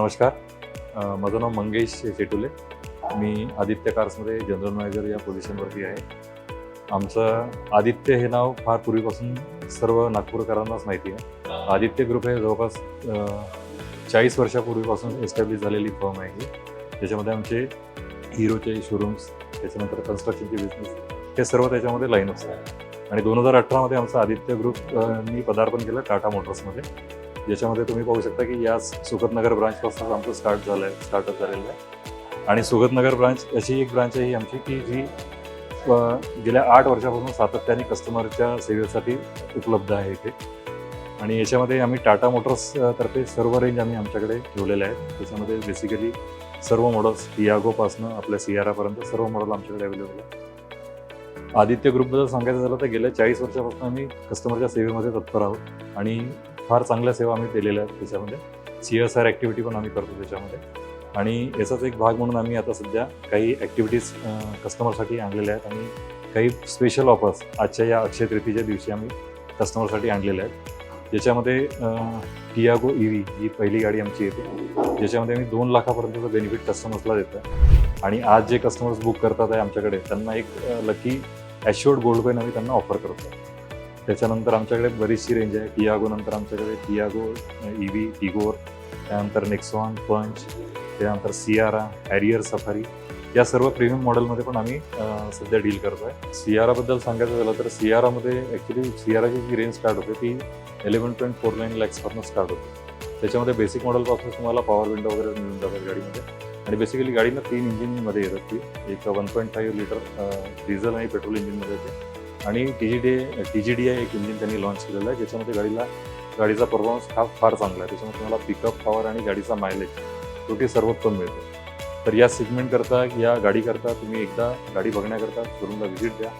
नमस्कार. माझं नाव मंगेश शेटुले. मी Aditya कार्समध्ये general manager या पोझिशनवरती आहे. आमचं आदित्य हे नाव फार पूर्वीपासून सर्व नागपूरकरांनाच माहिती आहे. आदित्य ग्रुप हे जवळपास 40 वर्षापूर्वीपासून एस्टॅब्लिश झालेली फर्म आहे. त्याच्यामध्ये आमचे हिरोचे शोरूम्स, त्याच्यानंतर कन्स्ट्रक्शनचे बिझनेस, हे सर्व त्याच्यामध्ये लाईनअप्स आहे. आणि 2018मध्ये आमचं आदित्य ग्रुपनी पदार्पण केलं टाटा मोटर्समध्ये, ज्याच्यामध्ये तुम्ही पाहू शकता की या सुगतनगर ब्रांचपासून आमचं स्टार्टअप झालेलं आहे. आणि सुगतनगर ब्रांच अशी एक ब्रांच आहे आमची की जी गेल्या 8 वर्षापासून सातत्याने कस्टमरच्या सेवेसाठी उपलब्ध आहे इथे. आणि याच्यामध्ये आम्ही टाटा मोटर्स तर्फे सर्व रेंज आम्ही आमच्याकडे ठेवलेले आहेत. त्याच्यामध्ये बेसिकली सर्व मॉडल्स टियागोपासनं आपल्या सियारापर्यंत सर्व मॉडल आमच्याकडे अवेलेबल आहे. आदित्य ग्रुपबद्दल सांगायचं झालं तर गेल्या 40 वर्षापासून आम्ही कस्टमरच्या सेवेमध्ये तत्पर आहोत आणि फार चांगल्या सेवा आम्ही दिलेल्या आहेत. त्याच्यामध्ये CSR ॲक्टिव्हिटी पण आम्ही करतो त्याच्यामध्ये. आणि याचाच एक भाग म्हणून आम्ही आता सध्या काही ॲक्टिव्हिटीज कस्टमरसाठी आणलेल्या आहेत आणि काही स्पेशल ऑफर्स आजच्या या अक्षय तृतीयेच्या दिवशी आम्ही कस्टमरसाठी आणलेल्या आहेत. ज्याच्यामध्ये टियागो EV ही पहिली गाडी आमची येते, ज्याच्यामध्ये आम्ही 2 लाखापर्यंतचं बेनिफिट कस्टमर्सला देतो आहे. आणि आज जे कस्टमर्स बुक करतात आहे आमच्याकडे, त्यांना एक लकी ॲश्युअर्ड गोल्ड कॉईन आम्ही त्यांना ऑफर करतो. त्याच्यानंतर आमच्याकडे बरीचशी रेंज आहे. टियागो नंतर आमच्याकडे टियागो EV, टिगोर, त्यानंतर नेक्सॉन, पंच, त्यानंतर सियारा, हॅरियर, सफारी, या सर्व प्रीमियम मॉडेलमध्ये पण आम्ही सध्या डील करतो आहे. सियाराबद्दल सांगायचं झालं तर सियारामध्ये ॲक्च्युली सियाराची जी रेंज स्टार्ट होते ती 11.49 लॅक्सपासून स्टार्ट होते. त्याच्यामध्ये बेसिक मॉडेलपासून तुम्हाला पॉवर विंडो वगैरे मिळून जातात गाडीमध्ये. आणि बेसिकली गाडीला 3 इंजिनमध्ये येतात. ती एक 1.5 लिटर डिझेल आणि पेट्रोल इंजिनमध्ये येते. आणि TGDI एक इंजिन त्यांनी लॉन्च केलेलं आहे, ज्याच्यामध्ये गाडीचा परफॉर्मन्स हा फार चांगला आहे. त्याच्यामध्ये तुम्हाला पिकअप पॉवर आणि गाडीचा मायलेज दोघे सर्वोत्तम मिळतो. तर या सेगमेंटकरता, या गाडीकरता तुम्ही एकदा गाडी बघण्याकरता शोरूमला व्हिजिट द्या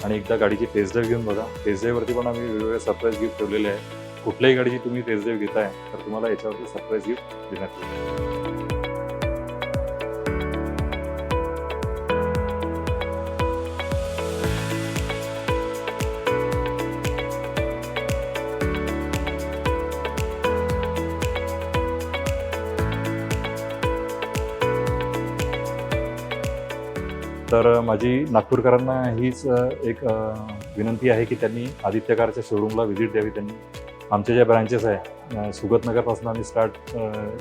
आणि एकदा गाडीची टेस्ट ड्राईव्ह घेऊन बघा. टेस्ट ड्राईव्हवरती पण आम्ही वेगवेगळे सरप्राईज गिफ्ट ठेवलेले आहे. कुठल्याही गाडीची तुम्ही टेस्ट ड्राईव्ह घेताय तर तुम्हाला याच्यावरती सरप्राईज गिफ्ट देण्यात येईल. तर माझी नागपूरकरांना हीच एक विनंती आहे की त्यांनी आदित्य कारच्या शोरूमला व्हिजिट द्यावी. त्यांनी आमच्या ज्या ब्रांचेस आहे, सुगतनगरपासून आम्ही स्टार्ट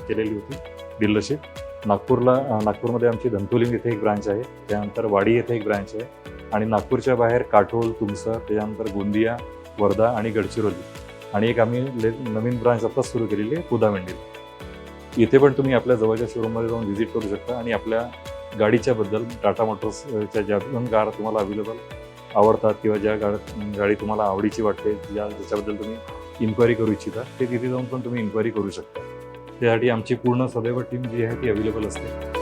केलेली होती डीलरशिप. नागपूरमध्ये आमची धंतोली येथे एक ब्रांच आहे, त्यानंतर वाडी येथे एक ब्रांच आहे, आणि नागपूरच्या बाहेर काटोल, तुमसर, त्याच्यानंतर गोंदिया, वर्धा आणि गडचिरोली, आणि एक आम्ही नवीन ब्रांच आत्ताच सुरू केलेली आहे पुदामेंढी. इथे पण तुम्ही आपल्या जवळच्या शोरूममध्ये जाऊन व्हिजिट करू शकता आणि आपल्या गाडीच्याबद्दल, टाटा मोटर्सच्या ज्या पण कार तुम्हाला अवेलेबल आवडतात किंवा ज्या गाडी तुम्हाला आवडीची वाटते, ज्याच्याबद्दल तुम्ही इन्क्वायरी करू इच्छिता, ते तिथे जाऊन पण तुम्ही इन्क्वायरी करू शकता. त्यासाठी आमची पूर्ण सदैव टीम जी आहे ती अवेलेबल असते.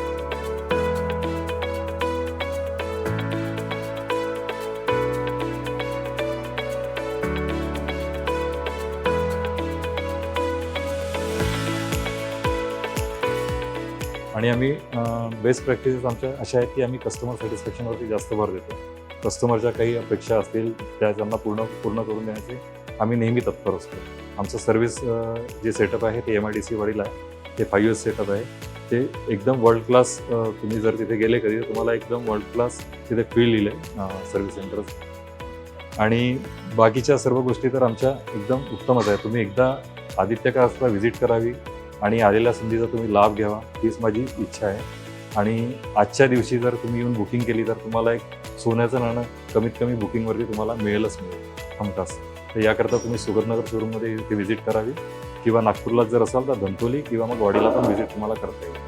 आणि आम्ही बेस्ट प्रॅक्टिसेस आमच्या अशा आहेत की आम्ही कस्टमर सॅटिस्फॅक्शनवरती जास्त भर देतो. कस्टमरच्या काही अपेक्षा असतील त्या त्यांना पूर्ण करून देण्याचे आम्ही नेहमी तत्पर असतो. आमचं सर्व्हिस जे सेटअप आहे ते MIDC वाडीला आहे. ते 5S सेटअप आहे. ते एकदम वर्ल्ड क्लास. तुम्ही जर तिथे गेले कधी तर तुम्हाला एकदम वर्ल्ड क्लास तिथे फील येईल सर्व्हिस सेंटर्स. आणि बाकीच्या सर्व गोष्टी तर आमच्या एकदम उत्तमच आहे. तुम्ही एकदा आदित्य कार्सला व्हिजिट करावी आणि आलेल्या संधीचा तुम्ही लाभ घ्यावा, हीच माझी इच्छा आहे. आणि आजच्या दिवशी जर तुम्ही येऊन बुकिंग केली तर तुम्हाला एक सोन्याचं नाणं कमीत कमी बुकिंगवरती तुम्हाला मिळेल हमखास. तर याकरता तुम्ही सुगतनगर शोरूममध्ये इथे व्हिजिट करावी, किंवा नागपूरला जर असाल तर धंतोली किंवा मग वाडीला पण व्हिजिट तुम्हाला करता येईल.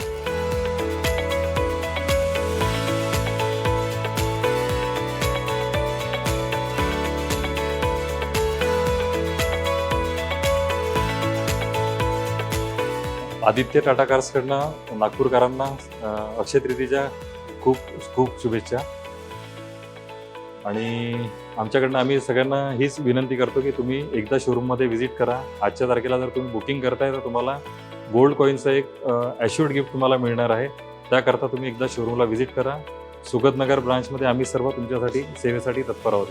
आदित्य टाटा कार्सकडनं नागपूरकरांना अक्षय तृतीयेच्या खूप खूप शुभेच्छा. आणि आमच्याकडनं आम्ही सगळ्यांना हीच विनंती करतो की तुम्ही एकदा शोरूममध्ये व्हिजिट करा. आजच्या तारखेला जर तुम्ही बुकिंग करताय तर तुम्हाला गोल्ड कॉईनचं एक ॲश्युअर्ड गिफ्ट तुम्हाला मिळणार आहे. त्याकरता तुम्ही एकदा शोरूमला व्हिजिट करा. सुगतनगर ब्रांचमध्ये आम्ही सर्व तुमच्यासाठी सेवेसाठी तत्पर आहोत.